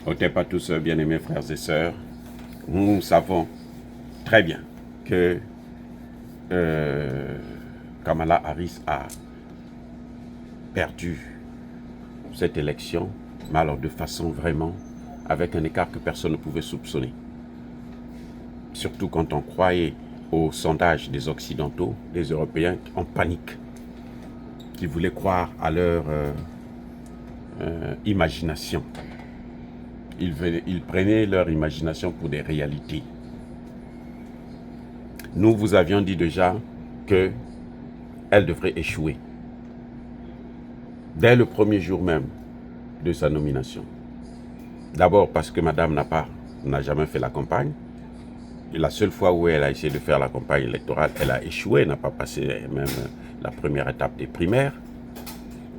Ôtez pas tous, bien-aimés frères et sœurs. Nous savons très bien que Kamala Harris a perdu cette élection, mais alors de façon vraiment avec un écart que personne ne pouvait soupçonner. Surtout quand on croyait aux sondages des Occidentaux, des Européens en panique, qui voulaient croire à leur imagination. Ils prenaient leur imagination pour des réalités. Nous vous avions dit déjà qu'elle devrait échouer. Dès le premier jour même de sa nomination. D'abord parce que madame n'a jamais fait la campagne. Et la seule fois où elle a essayé de faire la campagne électorale, elle a échoué, n'a pas passé même la première étape des primaires.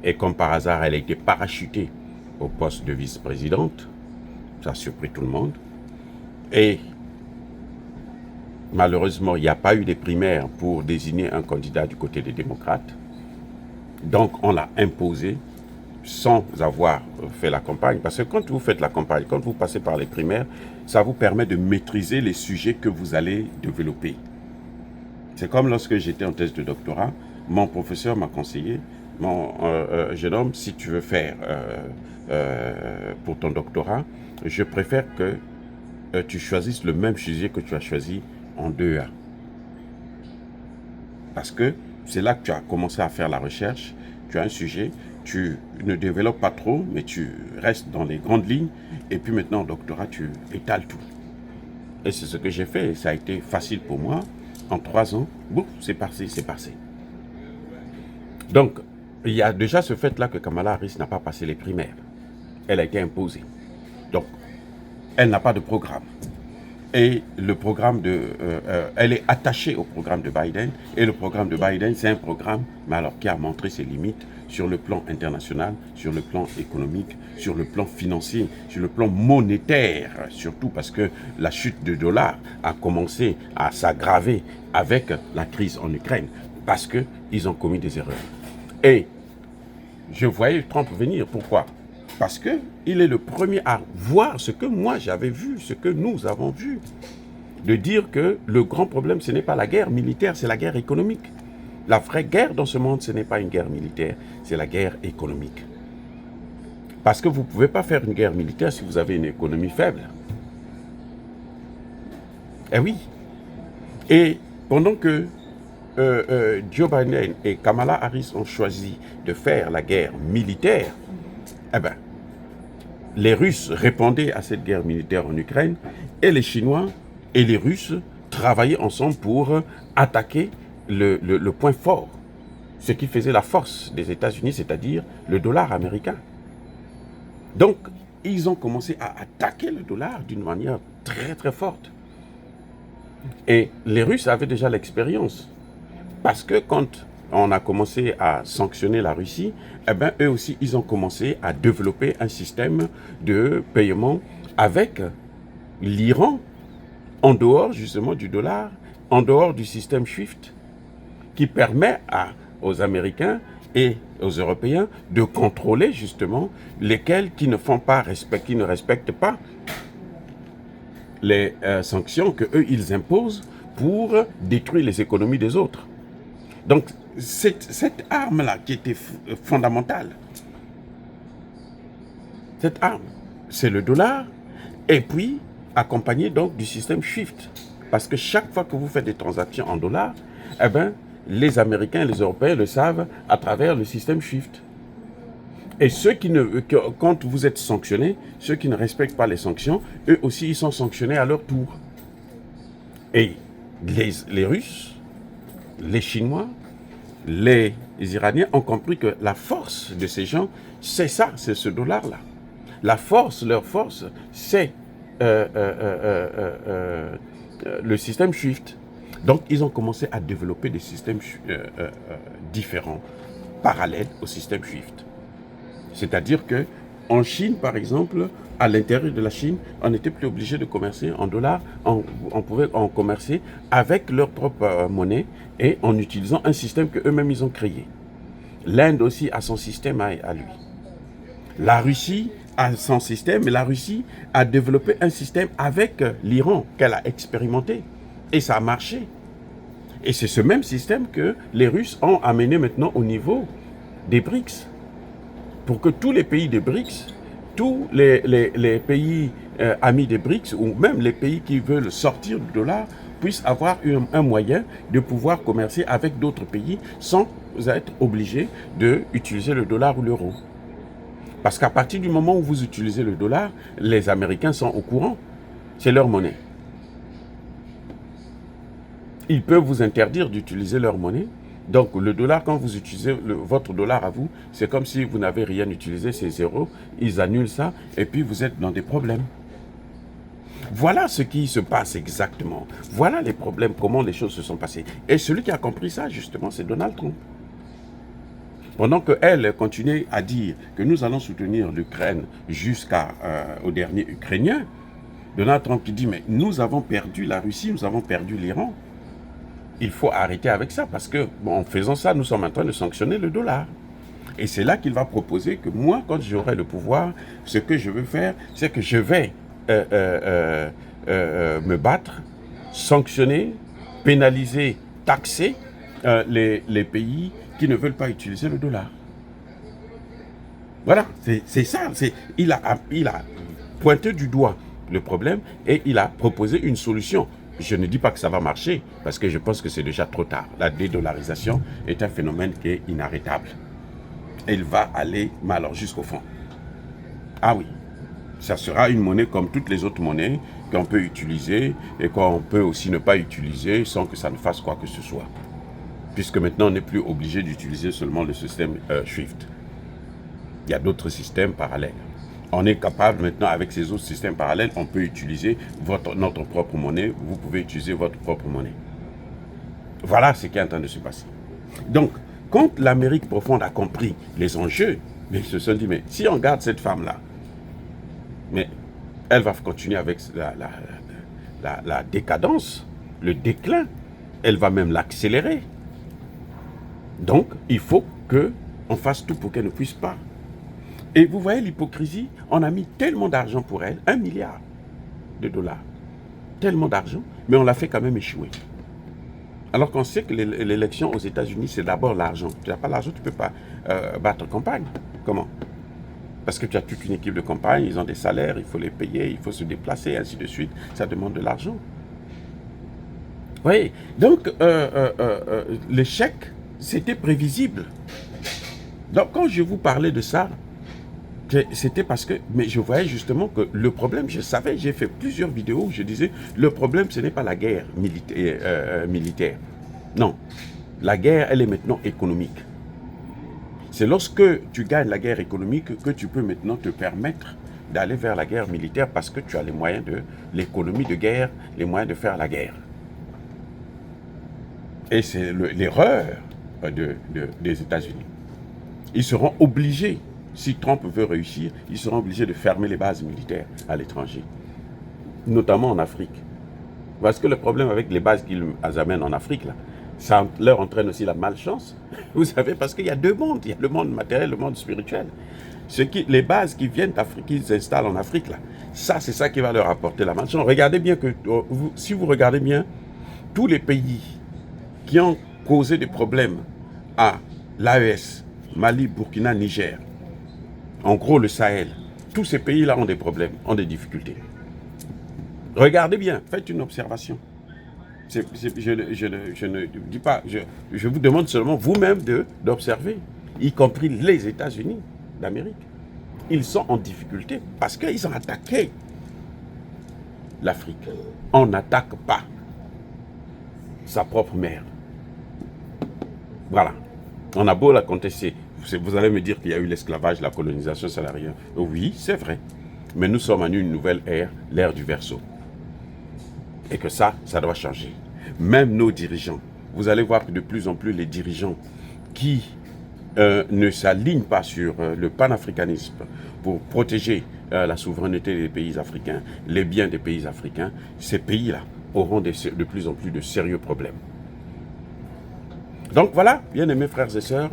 Et comme par hasard, elle a été parachutée au poste de vice-présidente. Ça a surpris tout le monde. Et malheureusement, il n'y a pas eu de primaires pour désigner un candidat du côté des démocrates. Donc, on l'a imposé sans avoir fait la campagne. Parce que quand vous faites la campagne, quand vous passez par les primaires, ça vous permet de maîtriser les sujets que vous allez développer. C'est comme lorsque j'étais en thèse de doctorat, mon professeur m'a conseillé, mon jeune homme, si tu veux faire pour ton doctorat, je préfère que tu choisisses le même sujet que tu as choisi en 2A. Parce que c'est là que tu as commencé à faire la recherche, tu as un sujet, tu ne développes pas trop, mais tu restes dans les grandes lignes, et puis maintenant, au doctorat, tu étales tout. Et c'est ce que j'ai fait, et ça a été facile pour moi. En 3 ans, boum, c'est passé, c'est passé. Donc, il y a déjà ce fait-là que Kamala Harris n'a pas passé les primaires. Elle a été imposée. Donc, elle n'a pas de programme. Et le programme elle est attachée au programme de Biden. Et le programme de Biden, c'est un programme, mais alors qui a montré ses limites sur le plan international, sur le plan économique, sur le plan financier, sur le plan monétaire, surtout parce que la chute du dollar a commencé à s'aggraver avec la crise en Ukraine, parce qu'ils ont commis des erreurs. Et je voyais Trump venir. Pourquoi? Parce qu'il est le premier à voir ce que moi j'avais vu, ce que nous avons vu. De dire que le grand problème, ce n'est pas la guerre militaire, c'est la guerre économique. La vraie guerre dans ce monde, ce n'est pas une guerre militaire, c'est la guerre économique. Parce que vous ne pouvez pas faire une guerre militaire si vous avez une économie faible. Eh oui. Et pendant que Joe Biden et Kamala Harris ont choisi de faire la guerre militaire, eh ben, les Russes répondaient à cette guerre militaire en Ukraine et les Chinois et les Russes travaillaient ensemble pour attaquer le point fort, ce qui faisait la force des États-Unis, c'est-à-dire le dollar américain. Donc, ils ont commencé à attaquer le dollar d'une manière très très forte. Et les Russes avaient déjà l'expérience. Parce que quand on a commencé à sanctionner la Russie, eh ben, eux aussi, ils ont commencé à développer un système de paiement avec l'Iran, en dehors justement du dollar, en dehors du système SWIFT, qui permet aux Américains et aux Européens de contrôler justement lesquels qui ne respectent pas les sanctions qu'eux, ils imposent pour détruire les économies des autres. Donc, cette arme-là qui était fondamentale, cette arme, c'est le dollar, et puis accompagné donc du système SWIFT. Parce que chaque fois que vous faites des transactions en dollars, eh ben, les Américains et les Européens le savent à travers le système SWIFT. Et quand vous êtes sanctionnés, ceux qui ne respectent pas les sanctions, eux aussi, ils sont sanctionnés à leur tour. Et les Russes, les Chinois, les Iraniens ont compris que la force de ces gens, c'est ça, c'est ce dollar-là. Leur force, c'est le système SWIFT. Donc, ils ont commencé à développer des systèmes différents, parallèles au système SWIFT. C'est-à-dire que en Chine, par exemple, à l'intérieur de la Chine, on n'était plus obligé de commercer en dollars, on pouvait en commercer avec leur propre monnaie et en utilisant un système qu'eux-mêmes ils ont créé. L'Inde aussi a son système à lui. La Russie a son système, et la Russie a développé un système avec l'Iran qu'elle a expérimenté. Et ça a marché. Et c'est ce même système que les Russes ont amené maintenant au niveau des BRICS. Pour que tous les pays des BRICS, tous les pays amis des BRICS, ou même les pays qui veulent sortir du dollar, puissent avoir un moyen de pouvoir commercer avec d'autres pays sans être obligés d'utiliser le dollar ou l'euro. Parce qu'à partir du moment où vous utilisez le dollar, les Américains sont au courant. C'est leur monnaie. Ils peuvent vous interdire d'utiliser leur monnaie. Donc le dollar, quand vous utilisez votre dollar à vous, c'est comme si vous n'avez rien utilisé, c'est zéro. Ils annulent ça et puis vous êtes dans des problèmes. Voilà ce qui se passe exactement. Voilà les problèmes, comment les choses se sont passées. Et celui qui a compris ça, justement, c'est Donald Trump. Pendant qu'elle continuait à dire que nous allons soutenir l'Ukraine jusqu'au dernier Ukrainien, Donald Trump qui dit, mais nous avons perdu la Russie, nous avons perdu l'Iran. Il faut arrêter avec ça parce que, bon, en faisant ça, nous sommes en train de sanctionner le dollar. Et c'est là qu'il va proposer que moi, quand j'aurai le pouvoir, ce que je veux faire, c'est que je vais me battre, sanctionner, pénaliser, taxer les pays qui ne veulent pas utiliser le dollar. Voilà, c'est ça. Il a pointé du doigt le problème et il a proposé une solution. Je ne dis pas que ça va marcher, parce que je pense que c'est déjà trop tard. La dédollarisation est un phénomène qui est inarrêtable. Elle va aller, mais alors jusqu'au fond. Ah oui, ça sera une monnaie comme toutes les autres monnaies qu'on peut utiliser et qu'on peut aussi ne pas utiliser sans que ça ne fasse quoi que ce soit. Puisque maintenant, on n'est plus obligé d'utiliser seulement le système SWIFT. Il y a d'autres systèmes parallèles. On est capable maintenant, avec ces autres systèmes parallèles, on peut utiliser notre propre monnaie, vous pouvez utiliser votre propre monnaie. Voilà ce qui est en train de se passer. Donc, quand l'Amérique profonde a compris les enjeux, mais ils se sont dit, mais si on garde cette femme-là, mais elle va continuer avec la décadence, le déclin, elle va même l'accélérer. Donc, il faut qu'on fasse tout pour qu'elle ne puisse pas. Et vous voyez l'hypocrisie, on a mis tellement d'argent pour elle, 1 milliard de dollars, tellement d'argent, mais on l'a fait quand même échouer. Alors qu'on sait que l'élection aux États-Unis, c'est d'abord l'argent. Tu n'as pas l'argent, tu ne peux pas battre campagne. Comment? Parce que tu as toute une équipe de campagne, ils ont des salaires, il faut les payer, il faut se déplacer, ainsi de suite. Ça demande de l'argent. Oui, donc l'échec, c'était prévisible. Donc quand je vous parlais de ça, c'était parce que, mais je voyais justement que le problème, je savais, j'ai fait plusieurs vidéos où je disais, le problème, ce n'est pas la guerre militaire. Non, la guerre, elle est maintenant économique. C'est lorsque tu gagnes la guerre économique que tu peux maintenant te permettre d'aller vers la guerre militaire parce que tu as les moyens de l'économie de guerre, les moyens de faire la guerre. Et c'est l'erreur des États-Unis. Ils seront obligés, si Trump veut réussir, ils seront obligés de fermer les bases militaires à l'étranger, notamment en Afrique. Parce que le problème avec les bases qu'ils amènent en Afrique, là, ça leur entraîne aussi la malchance. Vous savez, parce qu'il y a deux mondes, il y a le monde matériel, le monde spirituel. Les bases qui viennent d'Afrique, qu'ils installent en Afrique, là, ça, c'est ça qui va leur apporter la malchance. Regardez bien que, si vous regardez bien, tous les pays qui ont causé des problèmes à l'AES, Mali, Burkina, Niger, en gros le Sahel, tous ces pays-là ont des problèmes, ont des difficultés. Regardez bien, faites une observation. Je ne dis pas, je vous demande seulement vous-même d'observer, y compris les États-Unis d'Amérique. Ils sont en difficulté parce qu'ils ont attaqué l'Afrique. On n'attaque pas sa propre mère. Voilà. On a beau la contester. Vous allez me dire qu'il y a eu l'esclavage, la colonisation, ça n'a rien. Oui, c'est vrai. Mais nous sommes en une nouvelle ère, l'ère du Verseau. Et que ça doit changer. Même nos dirigeants. Vous allez voir que de plus en plus les dirigeants qui ne s'alignent pas sur le panafricanisme pour protéger la souveraineté des pays africains, les biens des pays africains, ces pays-là auront de plus en plus de sérieux problèmes. Donc voilà, bien aimés frères et sœurs,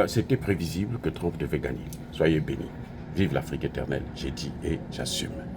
c'était prévisible que Trump devait gagner. Soyez bénis. Vive l'Afrique éternelle, j'ai dit et j'assume.